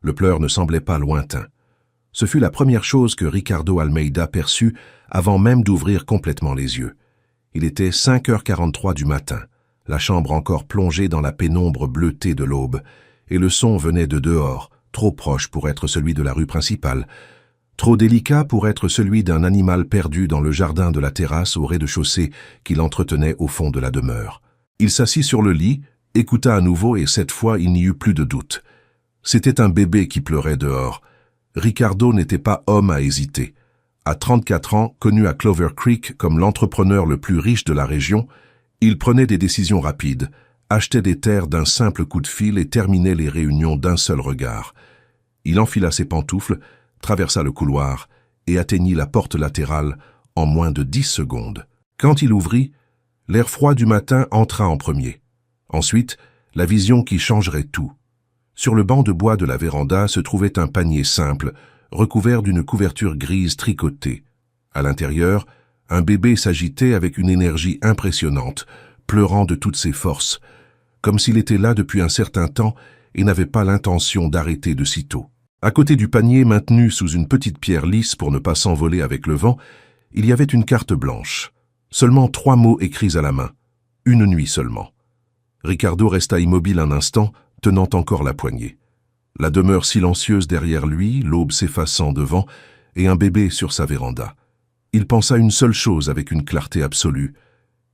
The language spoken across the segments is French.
Le pleur ne semblait pas lointain. Ce fut la première chose que Ricardo Almeida perçut avant même d'ouvrir complètement les yeux. Il était 5h43 du matin, la chambre encore plongée dans la pénombre bleutée de l'aube, et le son venait de dehors, trop proche pour être celui de la rue principale, trop délicat pour être celui d'un animal perdu dans le jardin de la terrasse au rez-de-chaussée qu'il entretenait au fond de la demeure. Il s'assit sur le lit, écouta à nouveau et cette fois il n'y eut plus de doute. C'était un bébé qui pleurait dehors. Ricardo n'était pas homme à hésiter. À 34 ans, connu à Clover Creek comme l'entrepreneur le plus riche de la région, il prenait des décisions rapides, achetait des terres d'un simple coup de fil et terminait les réunions d'un seul regard. Il enfila ses pantoufles, traversa le couloir et atteignit la porte latérale en moins de 10 secondes. Quand il ouvrit, l'air froid du matin entra en premier. Ensuite, la vision qui changerait tout. Sur le banc de bois de la véranda se trouvait un panier simple, recouvert d'une couverture grise tricotée. À l'intérieur, un bébé s'agitait avec une énergie impressionnante, pleurant de toutes ses forces, comme s'il était là depuis un certain temps et n'avait pas l'intention d'arrêter de sitôt. À côté du panier maintenu sous une petite pierre lisse pour ne pas s'envoler avec le vent, il y avait une carte blanche. Seulement 3 mots écrits à la main. Une nuit seulement. Ricardo resta immobile un instant, tenant encore la poignée. La demeure silencieuse derrière lui, l'aube s'effaçant devant, et un bébé sur sa véranda. Il pensa une seule chose avec une clarté absolue.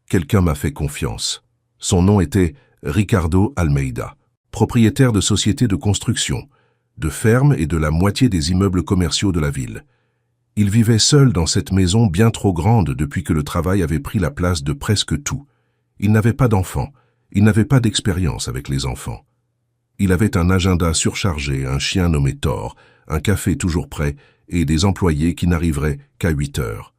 Quelqu'un m'a fait confiance. Son nom était Ricardo Almeida, propriétaire de sociétés de construction, de fermes et de la moitié des immeubles commerciaux de la ville. Il vivait seul dans cette maison bien trop grande depuis que le travail avait pris la place de presque tout. Il n'avait pas d'enfants, il n'avait pas d'expérience avec les enfants. Il avait un agenda surchargé, un chien nommé Thor, un café toujours prêt et des employés qui n'arriveraient qu'à 8 heures.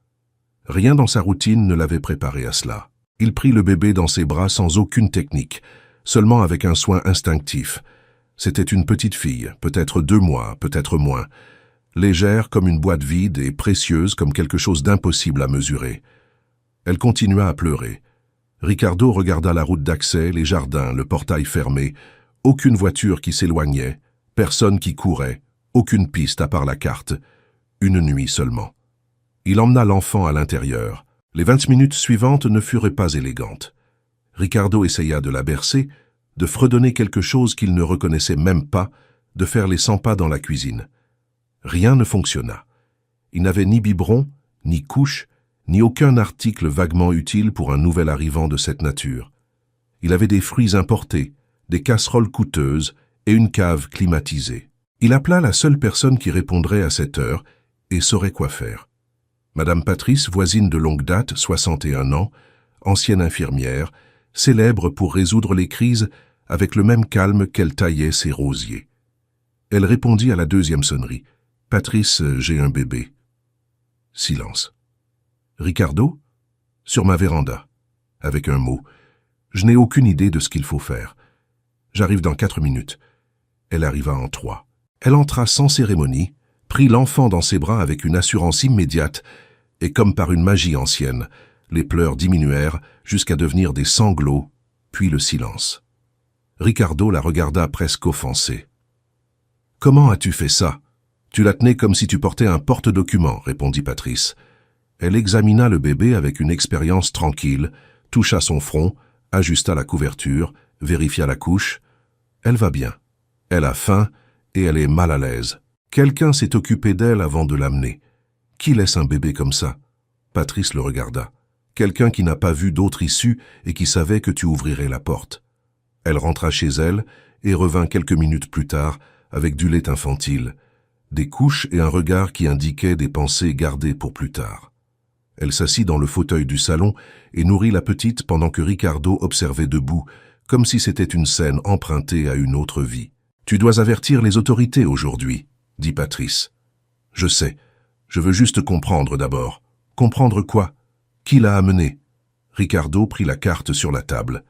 Rien dans sa routine ne l'avait préparé à cela. Il prit le bébé dans ses bras sans aucune technique, seulement avec un soin instinctif. C'était une petite fille, peut-être 2 mois, peut-être moins, légère comme une boîte vide et précieuse comme quelque chose d'impossible à mesurer. Elle continua à pleurer. Ricardo regarda la route d'accès, les jardins, le portail fermé, aucune voiture qui s'éloignait, personne qui courait, aucune piste à part la carte. Une nuit seulement. Il emmena l'enfant à l'intérieur. Les 20 minutes suivantes ne furent pas élégantes. Ricardo essaya de la bercer, de fredonner quelque chose qu'il ne reconnaissait même pas, de faire les 100 pas dans la cuisine. Rien ne fonctionna. Il n'avait ni biberon, ni couche, ni aucun article vaguement utile pour un nouvel arrivant de cette nature. Il avait des fruits importés, des casseroles coûteuses et une cave climatisée. Il appela la seule personne qui répondrait à cette heure et saurait quoi faire. Madame Patrice, voisine de longue date, 61 ans, ancienne infirmière, célèbre pour résoudre les crises avec le même calme qu'elle taillait ses rosiers. Elle répondit à la 2e sonnerie. « Patrice, j'ai un bébé. » Silence. « Ricardo ?» ?»« Sur ma véranda. » Avec un mot. « Je n'ai aucune idée de ce qu'il faut faire. J'arrive dans 4 minutes. » Elle arriva en 3. Elle entra sans cérémonie, prit l'enfant dans ses bras avec une assurance immédiate, et comme par une magie ancienne, les pleurs diminuèrent jusqu'à devenir des sanglots, puis le silence. Ricardo la regarda presque offensé. « Comment as-tu fait ça ? Tu la tenais comme si tu portais un porte-document, répondit Patrice. Elle examina le bébé avec une expérience tranquille, toucha son front, ajusta la couverture, vérifia la couche. Elle va bien. Elle a faim et elle est mal à l'aise. Quelqu'un s'est occupé d'elle avant de l'amener. Qui laisse un bébé comme ça ? Patrice le regarda. Quelqu'un qui n'a pas vu d'autre issue et qui savait que tu ouvrirais la porte. Elle rentra chez elle et revint quelques minutes plus tard avec du lait infantile, des couches et un regard qui indiquaient des pensées gardées pour plus tard. Elle s'assit dans le fauteuil du salon et nourrit la petite pendant que Ricardo observait debout, comme si c'était une scène empruntée à une autre vie. « Tu dois avertir les autorités aujourd'hui, » dit Patrice. « Je sais. Je veux juste comprendre d'abord. » « Comprendre quoi ? Qui l'a amené ?» Ricardo prit la carte sur la table.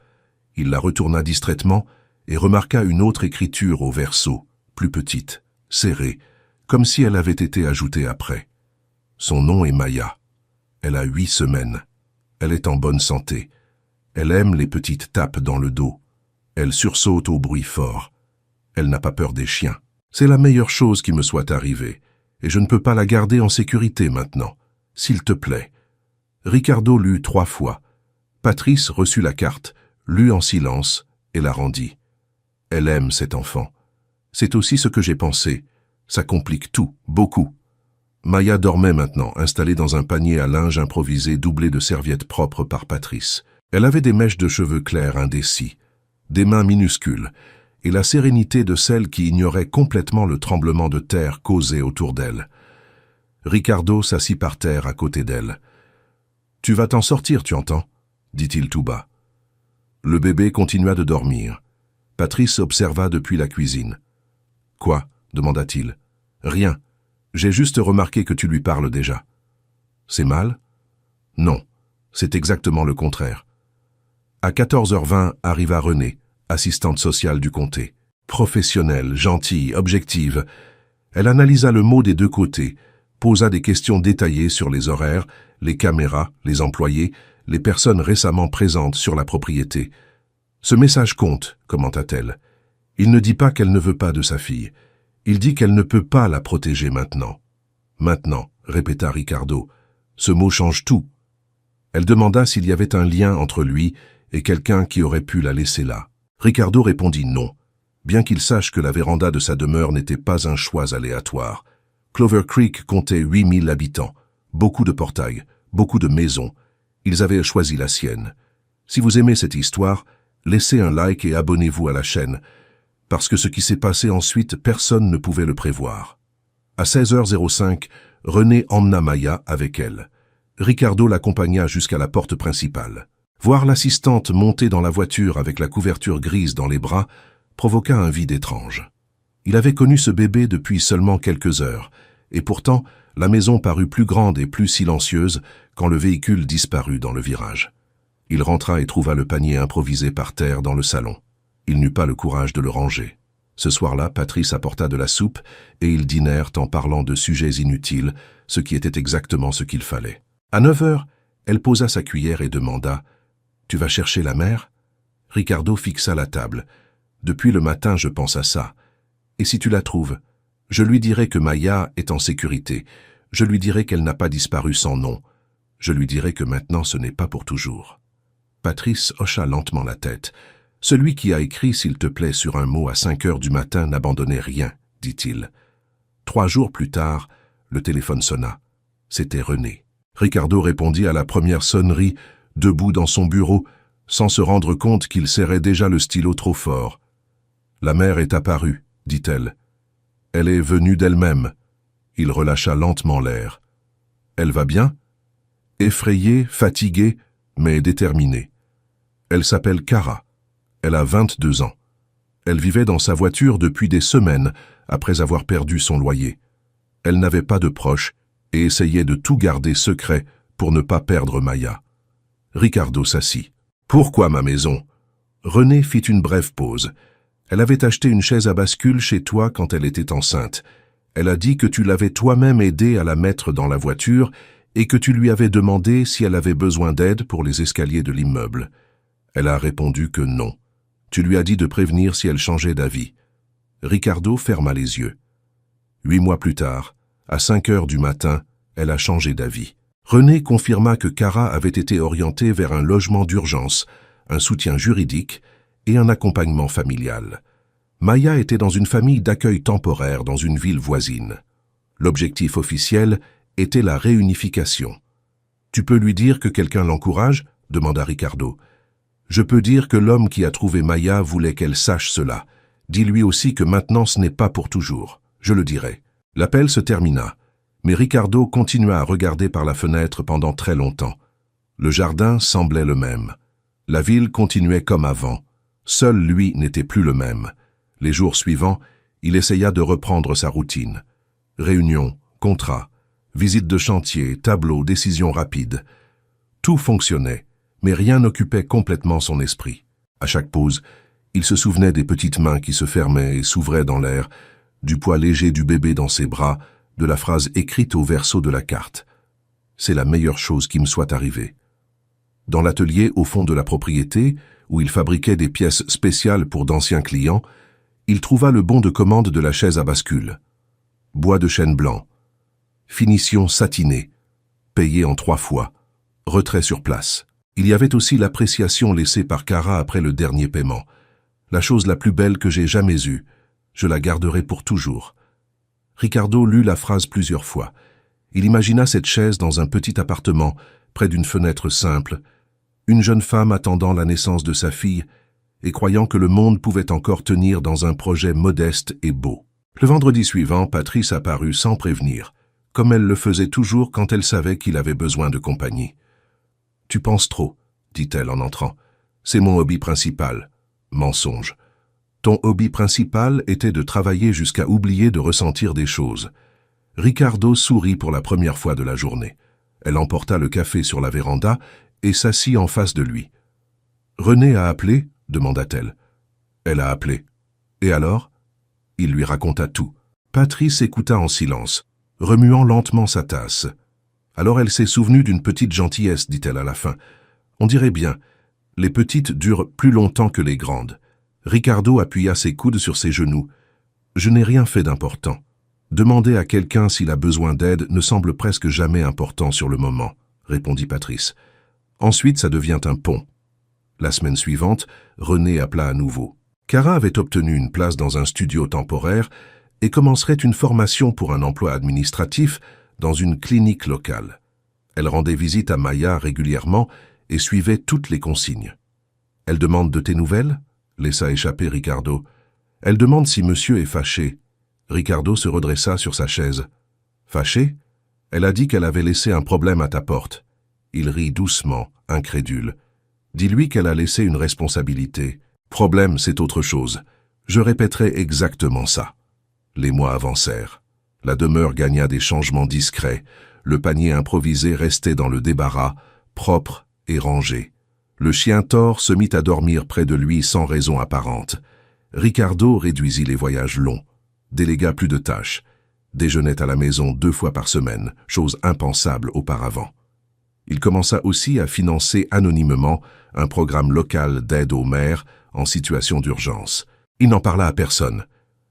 Il la retourna distraitement et remarqua une autre écriture au verso, plus petite, serrée, comme si elle avait été ajoutée après. Son nom est Maya. Elle a 8 semaines. Elle est en bonne santé. Elle aime les petites tapes dans le dos. Elle sursaute au bruit fort. Elle n'a pas peur des chiens. C'est la meilleure chose qui me soit arrivée, et je ne peux pas la garder en sécurité maintenant. S'il te plaît. Ricardo lut 3 fois. Patrice reçut la carte, lut en silence et la rendit. Elle aime cet enfant. C'est aussi ce que j'ai pensé. Ça complique tout, beaucoup. Maya dormait maintenant, installée dans un panier à linge improvisé doublé de serviettes propres par Patrice. Elle avait des mèches de cheveux clairs indécis, des mains minuscules, et la sérénité de celle qui ignorait complètement le tremblement de terre causé autour d'elle. Ricardo s'assit par terre à côté d'elle. « Tu vas t'en sortir, tu entends ?» dit-il tout bas. Le bébé continua de dormir. Patrice observa depuis la cuisine. « Quoi ?» demanda-t-il. « Rien. J'ai juste remarqué que tu lui parles déjà. »« C'est mal ?»« Non, c'est exactement le contraire. » À 14h20 arriva Renée, assistante sociale du comté. Professionnelle, gentille, objective. Elle analysa le mot des 2 côtés, posa des questions détaillées sur les horaires, les caméras, les employés, les personnes récemment présentes sur la propriété. « Ce message compte », commenta-t-elle. « Il ne dit pas qu'elle ne veut pas de sa fille. Il dit qu'elle ne peut pas la protéger maintenant. »« Maintenant », répéta Ricardo. Ce mot change tout. Elle demanda s'il y avait un lien entre lui et quelqu'un qui aurait pu la laisser là. Ricardo répondit non, bien qu'il sache que la véranda de sa demeure n'était pas un choix aléatoire. Clover Creek comptait 8000 habitants, beaucoup de portails, beaucoup de maisons. Ils avaient choisi la sienne. Si vous aimez cette histoire, laissez un like et abonnez-vous à la chaîne, parce que ce qui s'est passé ensuite, personne ne pouvait le prévoir. À 16h05, Renée emmena Maya avec elle. Ricardo l'accompagna jusqu'à la porte principale. Voir l'assistante monter dans la voiture avec la couverture grise dans les bras provoqua un vide étrange. Il avait connu ce bébé depuis seulement quelques heures, et pourtant la maison parut plus grande et plus silencieuse quand le véhicule disparut dans le virage. Il rentra et trouva le panier improvisé par terre dans le salon. Il n'eut pas le courage de le ranger. Ce soir-là, Patrice apporta de la soupe et ils dînèrent en parlant de sujets inutiles, ce qui était exactement ce qu'il fallait. À 9h, elle posa sa cuillère et demanda « Tu vas chercher la mère ?» Ricardo fixa la table. « Depuis le matin, je pense à ça. Et si tu la trouves, je lui dirai que Maya est en sécurité. Je lui dirai qu'elle n'a pas disparu sans nom. Je lui dirai que maintenant ce n'est pas pour toujours. » Patrice hocha lentement la tête. « Celui qui a écrit, s'il te plaît, sur un mot à 5h du matin n'abandonnait rien, dit-il. » 3 jours plus tard, le téléphone sonna. C'était Renée. Ricardo répondit à la première sonnerie, debout dans son bureau, sans se rendre compte qu'il serrait déjà le stylo trop fort. « La mère est apparue, dit-elle. Elle est venue d'elle-même. » Il relâcha lentement l'air. « Elle va bien ?» Effrayée, fatiguée, mais déterminée. Elle s'appelle Cara. Elle a 22 ans. Elle vivait dans sa voiture depuis des semaines après avoir perdu son loyer. Elle n'avait pas de proches et essayait de tout garder secret pour ne pas perdre Maya. Ricardo s'assit. « Pourquoi ma maison ?» Renée fit une brève pause. Elle avait acheté une chaise à bascule chez toi quand elle était enceinte. Elle a dit que tu l'avais toi-même aidée à la mettre dans la voiture et que tu lui avais demandé si elle avait besoin d'aide pour les escaliers de l'immeuble. Elle a répondu que non. Tu lui as dit de prévenir si elle changeait d'avis. Ricardo ferma les yeux. 8 mois plus tard, à 5h du matin, elle a changé d'avis. Renée confirma que Cara avait été orientée vers un logement d'urgence, un soutien juridique et un accompagnement familial. Maya était dans une famille d'accueil temporaire dans une ville voisine. L'objectif officiel était la réunification. « Tu peux lui dire que quelqu'un l'encourage ?» demanda Ricardo. « Je peux dire que l'homme qui a trouvé Maya voulait qu'elle sache cela. Dis-lui aussi que maintenant ce n'est pas pour toujours. Je le dirai. » L'appel se termina, mais Ricardo continua à regarder par la fenêtre pendant très longtemps. Le jardin semblait le même. La ville continuait comme avant. Seul lui n'était plus le même. Les jours suivants, il essaya de reprendre sa routine. Réunions, contrats, visites de chantier, tableaux, décisions rapides. Tout fonctionnait, mais rien n'occupait complètement son esprit. À chaque pause, il se souvenait des petites mains qui se fermaient et s'ouvraient dans l'air, du poids léger du bébé dans ses bras, de la phrase écrite au verso de la carte. « C'est la meilleure chose qui me soit arrivée. » Dans l'atelier au fond de la propriété, où il fabriquait des pièces spéciales pour d'anciens clients, Il trouva le bon de commande de la chaise à bascule. Bois de chêne blanc. Finition satinée. Payé en 3 fois. Retrait sur place. Il y avait aussi l'appréciation laissée par Cara après le dernier paiement. La chose la plus belle que j'ai jamais eue. Je la garderai pour toujours. Ricardo lut la phrase plusieurs fois. Il imagina cette chaise dans un petit appartement, près d'une fenêtre simple, une jeune femme attendant la naissance de sa fille et croyant que le monde pouvait encore tenir dans un projet modeste et beau. Le vendredi suivant, Patrice apparut sans prévenir, comme elle le faisait toujours quand elle savait qu'il avait besoin de compagnie. « Tu penses trop, » dit-elle en entrant. « C'est mon hobby principal. » Mensonge. Ton hobby principal était de travailler jusqu'à oublier de ressentir des choses. Ricardo sourit pour la première fois de la journée. Elle emporta le café sur la véranda et s'assit en face de lui. « René a appelé ?» demanda-t-elle. Elle a appelé. « Et alors ?» Il lui raconta tout. Patrice écouta en silence, remuant lentement sa tasse. Alors elle s'est souvenue d'une petite gentillesse, dit-elle à la fin. On dirait bien, les petites durent plus longtemps que les grandes. Ricardo appuya ses coudes sur ses genoux. Je n'ai rien fait d'important. Demander à quelqu'un s'il a besoin d'aide ne semble presque jamais important sur le moment, répondit Patrice. Ensuite, ça devient un pont. La semaine suivante, René appela à nouveau. Cara avait obtenu une place dans un studio temporaire et commencerait une formation pour un emploi administratif dans une clinique locale. Elle rendait visite à Maya régulièrement et suivait toutes les consignes. « Elle demande de tes nouvelles ?» laissa échapper Ricardo. « Elle demande si monsieur est fâché. » Ricardo se redressa sur sa chaise. « Fâché ? Elle a dit qu'elle avait laissé un problème à ta porte. » Il rit doucement, incrédule. « Dis-lui qu'elle a laissé une responsabilité. Problème, c'est autre chose. Je répéterai exactement ça. » Les mois avancèrent. La demeure gagna des changements discrets. Le panier improvisé restait dans le débarras, propre et rangé. Le chien Thor se mit à dormir près de lui sans raison apparente. Ricardo réduisit les voyages longs, délégua plus de tâches, déjeunait à la maison 2 fois par semaine, chose impensable auparavant. Il commença aussi à financer anonymement un programme local d'aide aux mères en situation d'urgence. Il n'en parla à personne,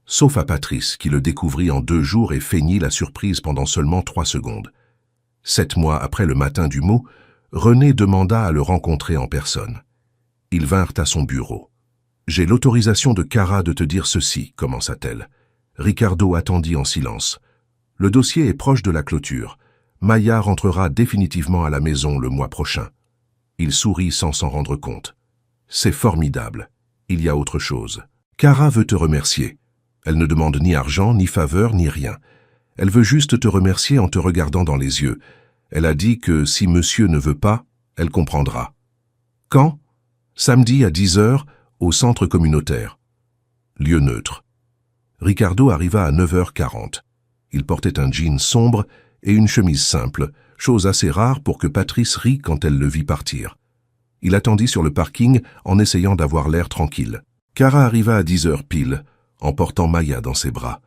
sauf à Patrice, qui le découvrit en 2 jours et feignit la surprise pendant seulement 3 secondes. 7 mois après le matin du mot, René demanda à le rencontrer en personne. Ils vinrent à son bureau. « J'ai l'autorisation de Cara de te dire ceci », commença-t-elle. Ricardo attendit en silence. « Le dossier est proche de la clôture. Maya rentrera définitivement à la maison le mois prochain. » Il sourit sans s'en rendre compte. « C'est formidable. Il y a autre chose. Cara veut te remercier. Elle ne demande ni argent, ni faveur, ni rien. Elle veut juste te remercier en te regardant dans les yeux. Elle a dit que si monsieur ne veut pas, elle comprendra. Quand ? Samedi à 10 h au centre communautaire. Lieu neutre. Ricardo arriva à 9h40. Il portait un jean sombre et une chemise simple, chose assez rare pour que Patrice rit quand elle le vit partir. Il attendit sur le parking en essayant d'avoir l'air tranquille. Cara arriva à 10 h pile, en portant Maya dans ses bras.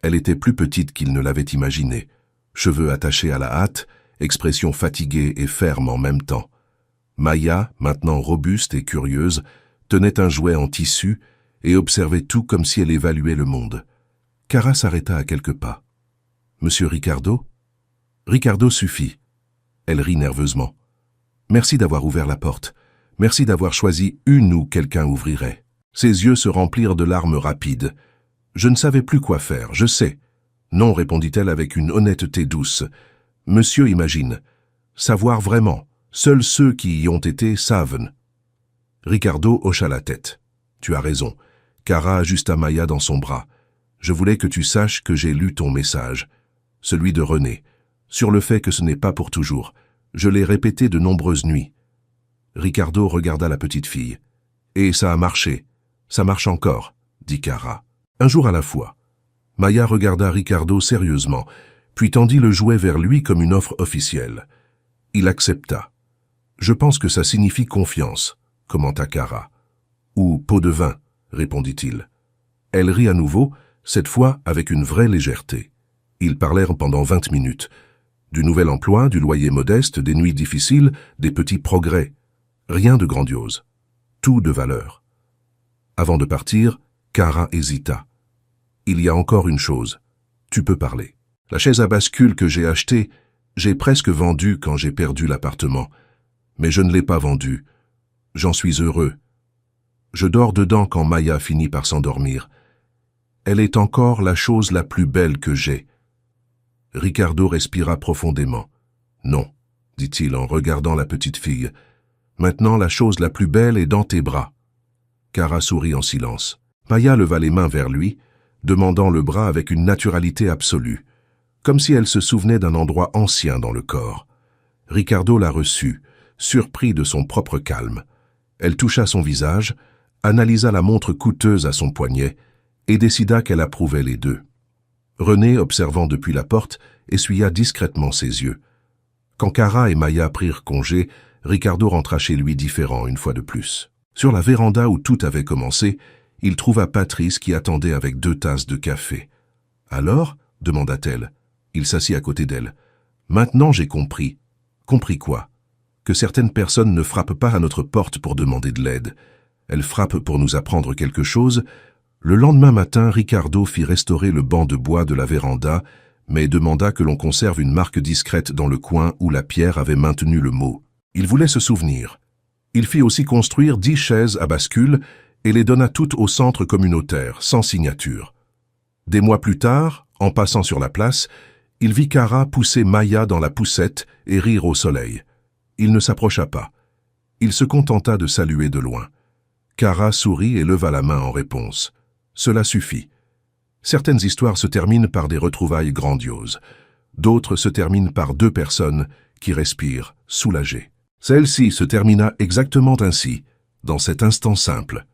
Elle était plus petite qu'il ne l'avait imaginé, cheveux attachés à la hâte, expression fatiguée et ferme en même temps. Maya, maintenant robuste et curieuse, tenait un jouet en tissu et observait tout comme si elle évaluait le monde. Cara s'arrêta à quelques pas. « Monsieur Ricardo ?» Ricardo suffit. Elle rit nerveusement. « Merci d'avoir ouvert la porte. Merci d'avoir choisi une où quelqu'un ouvrirait. » Ses yeux se remplirent de larmes rapides. « Je ne savais plus quoi faire, je sais. »« Non, répondit-elle avec une honnêteté douce. Monsieur imagine. Savoir vraiment. Seuls ceux qui y ont été savent. » Ricardo hocha la tête. « Tu as raison. » Cara ajusta Maya dans son bras. « Je voulais que tu saches que j'ai lu ton message. Celui de René. Sur le fait que ce n'est pas pour toujours. Je l'ai répété de nombreuses nuits. » Ricardo regarda la petite fille. « Et ça a marché. Ça marche encore, » dit Cara. Un jour à la fois. Maya regarda Ricardo sérieusement, puis tendit le jouet vers lui comme une offre officielle. Il accepta. « Je pense que ça signifie confiance, » commenta Cara. « Ou pot de vin, » répondit-il. Elle rit à nouveau, cette fois avec une vraie légèreté. Ils parlèrent pendant 20 minutes. Du nouvel emploi, du loyer modeste, des nuits difficiles, des petits progrès. Rien de grandiose. Tout de valeur. Avant de partir, Kara hésita. « Il y a encore une chose. Tu peux parler. La chaise à bascule que j'ai achetée, j'ai presque vendue quand j'ai perdu l'appartement. Mais je ne l'ai pas vendue. J'en suis heureux. Je dors dedans quand Maya finit par s'endormir. Elle est encore la chose la plus belle que j'ai. » Ricardo respira profondément. « Non, dit-il en regardant la petite fille. Maintenant, la chose la plus belle est dans tes bras. » Kara sourit en silence. Maya leva les mains vers lui, demandant le bras avec une naturalité absolue, comme si elle se souvenait d'un endroit ancien dans le corps. Ricardo la reçut, surpris de son propre calme. Elle toucha son visage, analysa la montre coûteuse à son poignet et décida qu'elle approuvait les deux. René, observant depuis la porte, essuya discrètement ses yeux. Quand Kara et Maya prirent congé, Ricardo rentra chez lui différent une fois de plus. Sur la véranda où tout avait commencé, il trouva Patrice qui attendait avec 2 tasses de café. « Alors ?» demanda-t-elle. Il s'assit à côté d'elle. « Maintenant j'ai compris. » « Compris quoi ? Que certaines personnes ne frappent pas à notre porte pour demander de l'aide. Elles frappent pour nous apprendre quelque chose. » Le lendemain matin, Ricardo fit restaurer le banc de bois de la véranda, mais demanda que l'on conserve une marque discrète dans le coin où la pierre avait maintenu le mot. Il voulait se souvenir. Il fit aussi construire 10 chaises à bascule et les donna toutes au centre communautaire, sans signature. Des mois plus tard, en passant sur la place, il vit Kara pousser Maya dans la poussette et rire au soleil. Il ne s'approcha pas. Il se contenta de saluer de loin. Kara sourit et leva la main en réponse. Cela suffit. Certaines histoires se terminent par des retrouvailles grandioses. D'autres se terminent par 2 personnes qui respirent, soulagées. Celle-ci se termina exactement ainsi, dans cet instant simple.